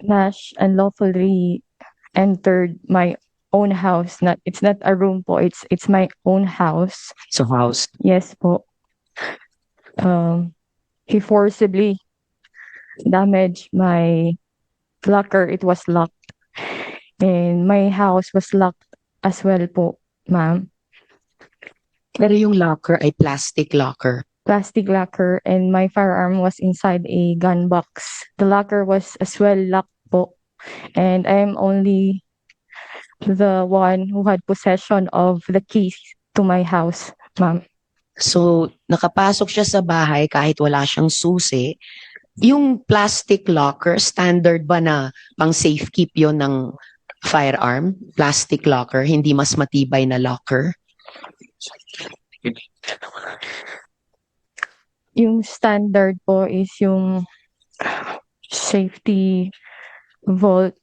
Nash unlawfully entered my own house. It's not a room po, it's my own house. So house. Yes po. He forcibly damaged my locker. It was locked. And my house was locked as well po, ma'am. Pero yung locker ay plastic locker. Plastic locker, and my firearm was inside a gun box. The locker was as well locked po. And I am only the one who had possession of the keys to my house, ma'am. So, nakapasok siya sa bahay kahit wala siyang susi. Yung plastic locker, standard ba na pang safekeep yon ng firearm? Plastic locker, hindi mas matibay na locker? Yung standard po is yung safety vault,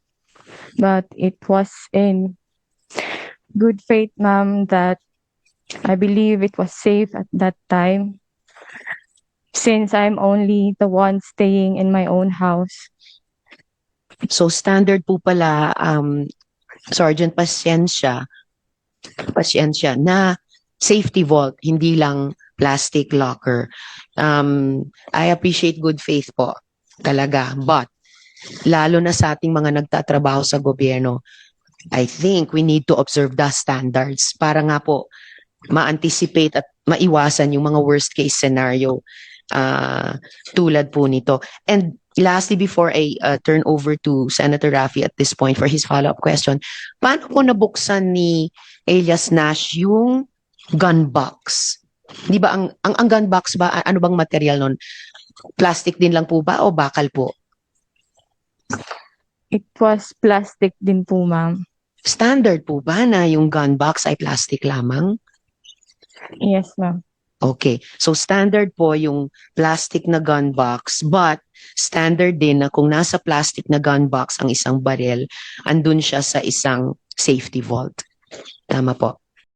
but it was in good faith, ma'am, that I believe it was safe at that time since I'm only the one staying in my own house. So, standard po pala, Sergeant Pasensya, na safety vault, hindi lang plastic locker. I appreciate good faith po, talaga. But, lalo na sa ating mga nagtatrabaho sa gobyerno, I think we need to observe the standards para nga po ma-anticipate at maiwasan yung mga worst case scenario tulad po nito. And lastly, before I turn over to Senator Raffy at this point for his follow-up question, paano po nabuksan ni Elias Nash yung gun box? Di ba ang gun box ba, ano bang material nun? Plastic din lang po ba o bakal po? It was plastic din po, ma'am. Standard po ba na yung gun box ay plastic lamang? Yes, ma'am. Okay. So standard po yung plastic na gun box, but standard din na kung nasa plastic na gun box ang isang baril, andun siya sa isang safety vault. Tama po.